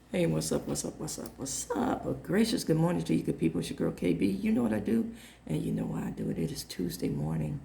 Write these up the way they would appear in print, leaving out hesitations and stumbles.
Hey, what's up, what's up, what's up, what's up? A gracious good morning to you good people. It's your girl KB. You know what I do, and you know why I do it. It is Tuesday morning.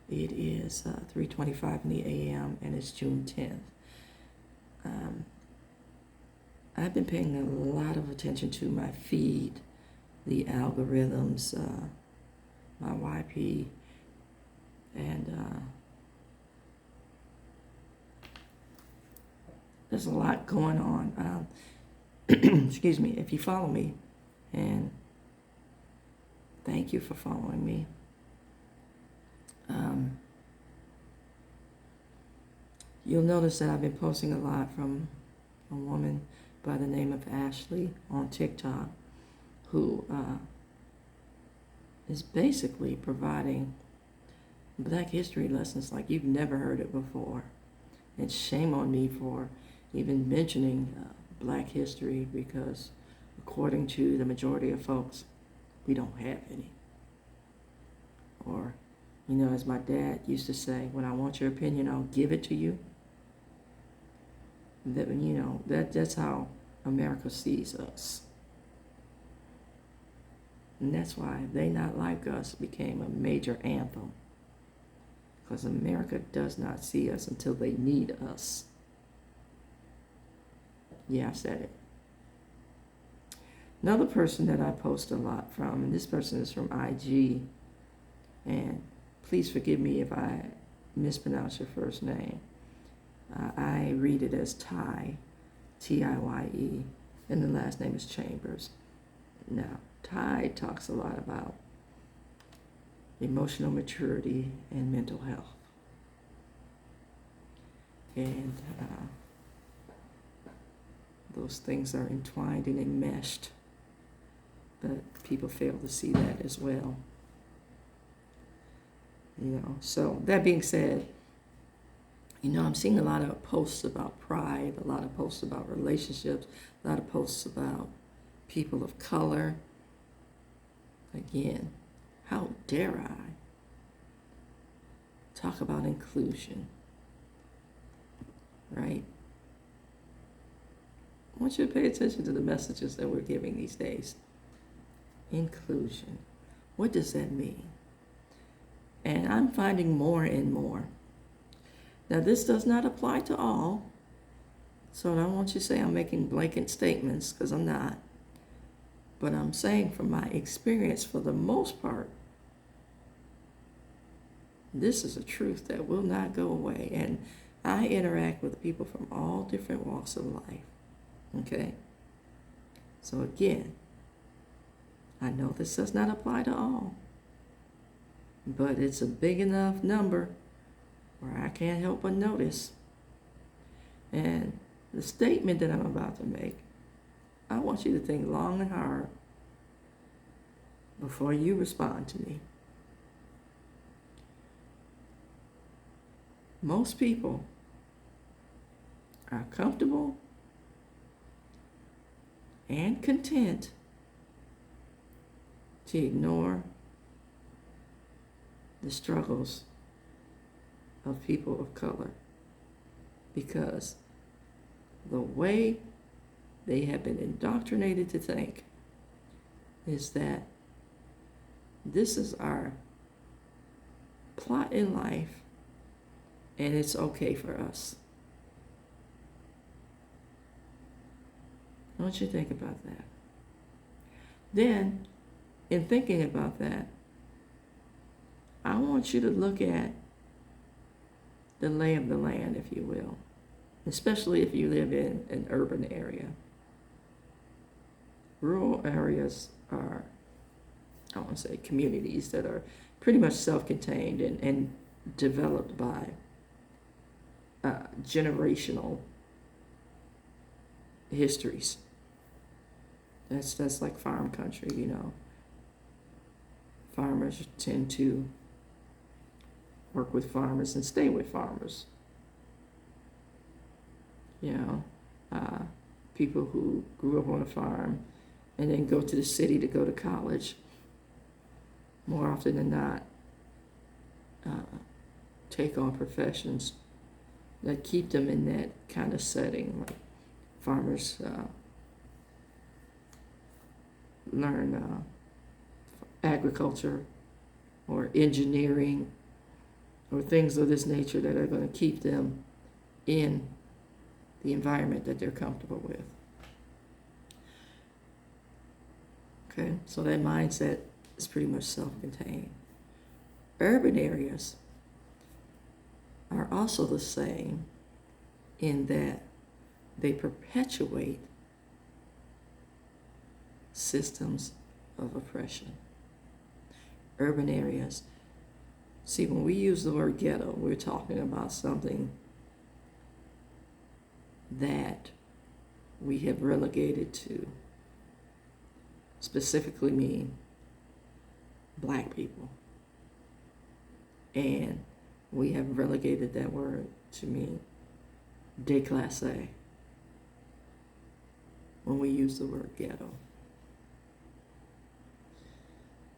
It is 3:25 in the a.m., and it's June 10th. I've been paying a lot of attention to my feed, the algorithms, my YP, and there's a lot going on. Excuse me, if you follow me, and thank you for following me. You'll notice that I've been posting a lot from a woman by the name of Ashley on TikTok, who is basically providing Black history lessons like you've never heard it before. And shame on me for even mentioning Black history, because according to the majority of folks, we don't have any. Or, as my dad used to say, when I want your opinion, I'll give it to you. That's how America sees us. And that's why They Not Like Us became a major anthem. Because America does not see us until they need us. Yeah, I said it. Another person that I post a lot from, and this person is from IG, and please forgive me if I mispronounce your first name. I read it as Ty, Tiye, and the last name is Chambers. Now, Ty talks a lot about emotional maturity and mental health. And those things are entwined and enmeshed, but people fail to see that as well. So that being said, I'm seeing a lot of posts about pride, a lot of posts about relationships, a lot of posts about people of color. Again, how dare I talk about inclusion, right? I want you to pay attention to the messages that we're giving these days. Inclusion. What does that mean? And I'm finding more and more. Now, this does not apply to all, so I don't want you to say I'm making blanket statements, because I'm not. But I'm saying from my experience, for the most part, this is a truth that will not go away. And I interact with people from all different walks of life. Okay? So again, I know this does not apply to all, but it's a big enough number where I can't help but notice. And the statement that I'm about to make, I want you to think long and hard before you respond to me. Most people are comfortable and content to ignore the struggles of people of color, because the way they have been indoctrinated to think is that this is our plot in life and it's okay for us. I want you to think about that. Then, in thinking about that, I want you to look at the lay of the land, if you will, especially if you live in an urban area. Rural areas are, I want to say, communities that are pretty much self-contained and developed by generational histories. That's like farm country, Farmers tend to work with farmers and stay with farmers. People who grew up on a farm and then go to the city to go to college, more often than not, take on professions that keep them in that kind of setting, like farmers learn agriculture or engineering or things of this nature that are going to keep them in the environment that they're comfortable with. Okay, so that mindset is pretty much self-contained. Urban areas are also the same in that they perpetuate systems of oppression. Urban areas. See, when we use the word ghetto, we're talking about something that we have relegated to specifically mean black people. And we have relegated that word to mean déclassé when we use the word ghetto.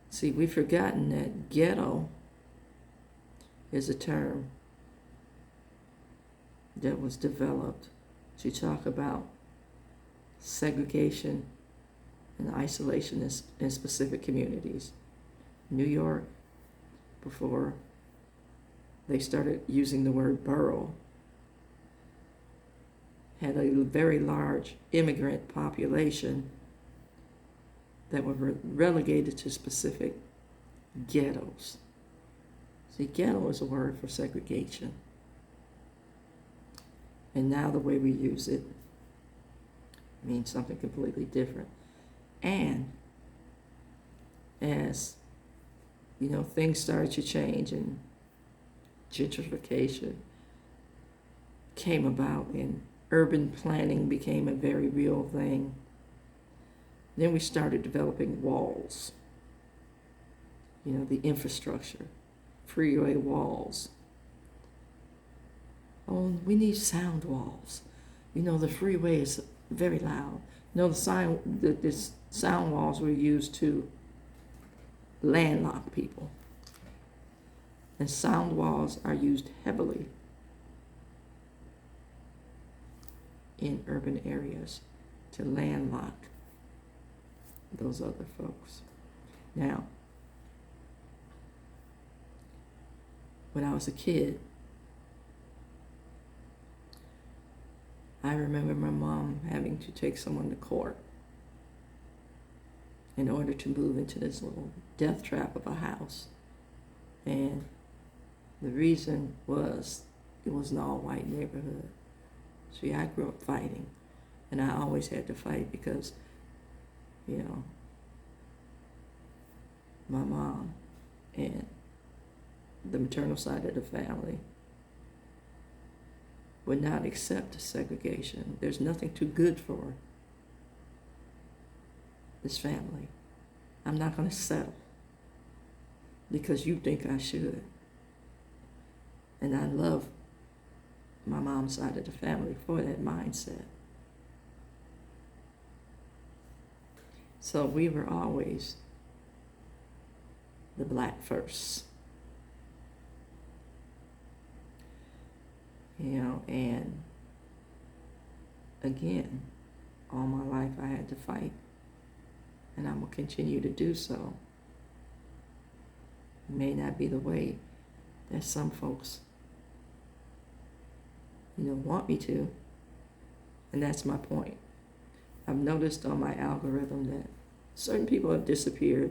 See, we've forgotten that ghetto is a term that was developed to talk about segregation and isolation in specific communities. New York, before they started using the word borough, had a very large immigrant population that were relegated to specific ghettos. See, ghetto is a word for segregation. And now the way we use it means something completely different. And as, you know, things started to change and gentrification came about and urban planning became a very real thing, then we started developing walls. You know, the infrastructure, freeway walls. Oh, we need sound walls. You know, the freeway is very loud. No, the sound walls were used to landlock people. And sound walls are used heavily in urban areas to landlock those other folks. Now, when I was a kid, I remember my mom having to take someone to court in order to move into this little death trap of a house. And the reason was it was an all-white neighborhood. See, I grew up fighting, and I always had to fight because, you know, my mom and the maternal side of the family would not accept segregation. There's nothing too good for this family. I'm not going to settle because you think I should. And I love my mom's side of the family for that mindset. So we were always the black first. You know, and again, all my life I had to fight, and I'm going to continue to do so. It may not be the way that some folks, you know, want me to, and that's my point. I've noticed on my algorithm that certain people have disappeared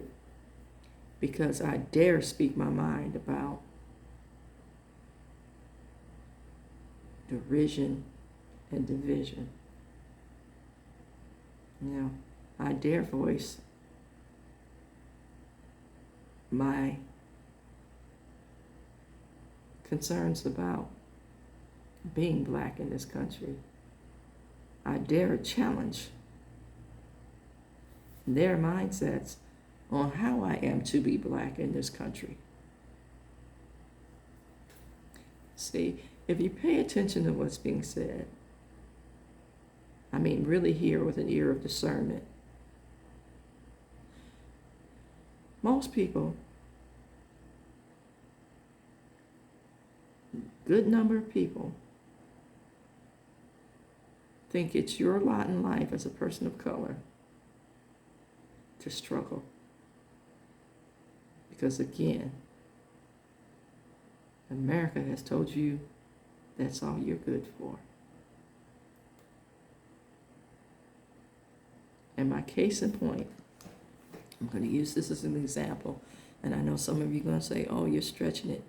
because I dare speak my mind about derision and division. You know, I dare voice my concerns about being black in this country. I dare challenge their mindsets on how I am to be black in this country. See, if you pay attention to what's being said, I mean, really hear with an ear of discernment, most people, good number of people, think it's your lot in life as a person of color to struggle. Because again, America has told you that's all you're good for. And my case in point, I'm going to use this as an example, and I know some of you are going to say, oh, you're stretching it.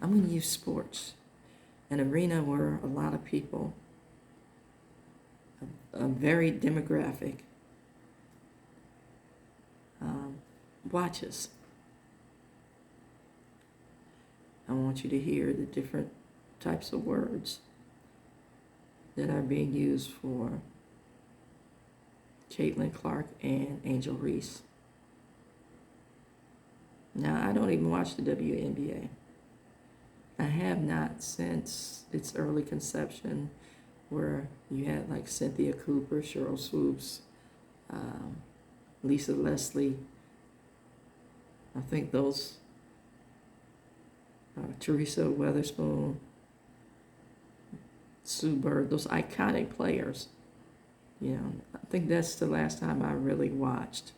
I'm going to use sports, an arena where a lot of people, a very demographic, watches. I want you to hear the different types of words that are being used for Caitlin Clark and Angel Reese. Now, I don't even watch the WNBA. I have not since its early conception, where you had like Cynthia Cooper, Cheryl Swoops, Lisa Leslie. I think those, Teresa Weatherspoon, Sue Bird, those iconic players. You know, I think that's the last time I really watched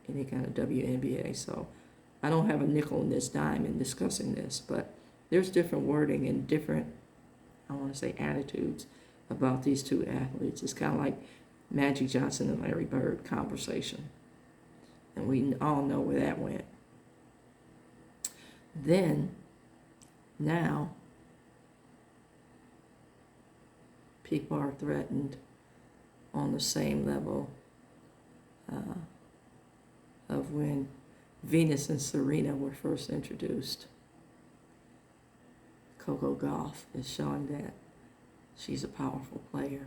any kind of WNBA. So I don't have a nickel in this dime in discussing this, but there's different wording and different, I want to say, attitudes about these two athletes. It's kind of like Magic Johnson and Larry Bird conversation. And we all know where that went. Then, now, people are threatened on the same level of when Venus and Serena were first introduced. Coco Gauff is showing that she's a powerful player.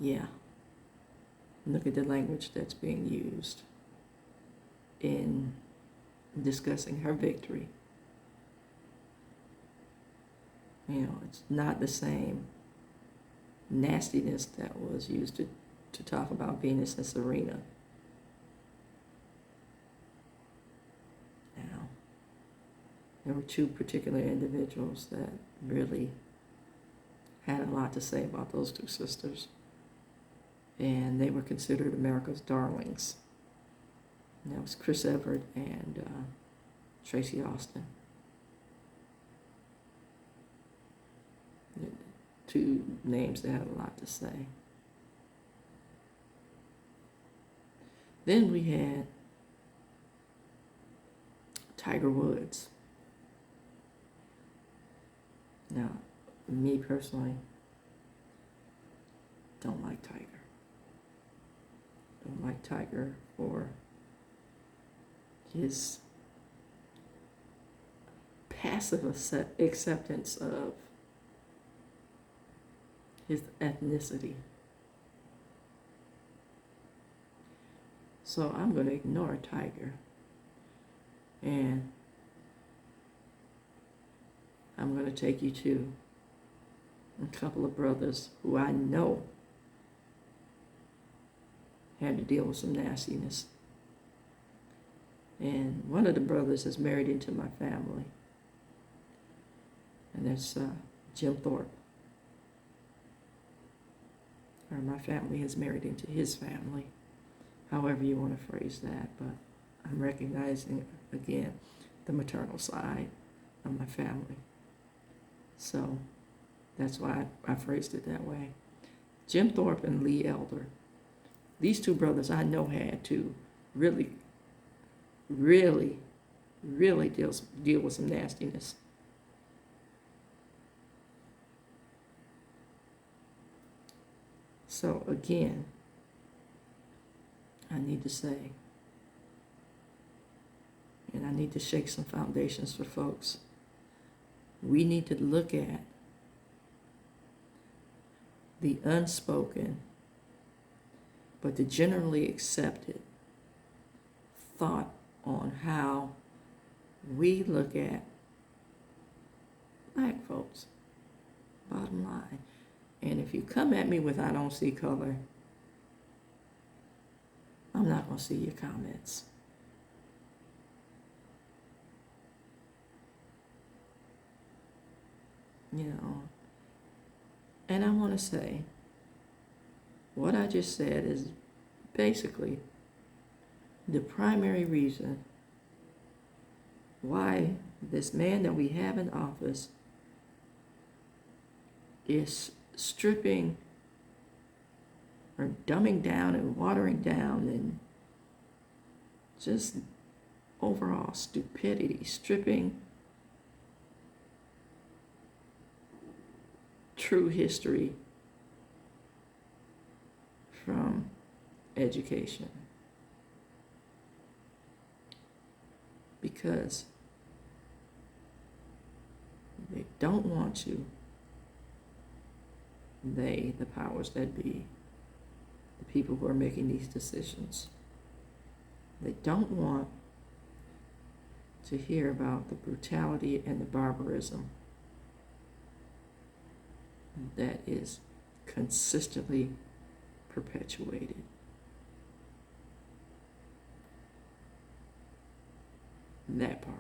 Yeah. Look at the language that's being used in discussing her victory. You know, it's not the same nastiness that was used to talk about Venus and Serena. Now, there were two particular individuals that really had a lot to say about those two sisters. And they were considered America's darlings. And that was Chris Evert and Tracy Austin. Two names that had a lot to say. Then we had Tiger Woods. Now, me personally, don't like Tiger. Don't like Tiger for his passive acceptance of his ethnicity. So I'm going to ignore Tiger. And I'm going to take you to a couple of brothers who I know had to deal with some nastiness. And one of the brothers is married into my family. And that's Jim Thorpe. Or my family has married into his family. However you want to phrase that. But I'm recognizing, again, the maternal side of my family. So that's why I phrased it that way. Jim Thorpe and Lee Elder. These two brothers I know had to really deal with some nastiness. So again, I need to say, and I need to shake some foundations for folks. We need to look at the unspoken, but the generally accepted thought on how we look at black folks, bottom line. And if you come at me with I don't see color, I'm not going to see your comments. you know. And I want to say, what I just said is basically the primary reason why this man that we have in office is stripping or dumbing down and watering down and just overall stupidity, stripping true history from education. Because they don't want to, they, the powers that be, the people who are making these decisions, they don't want to hear about the brutality and the barbarism that is consistently perpetuated. That part.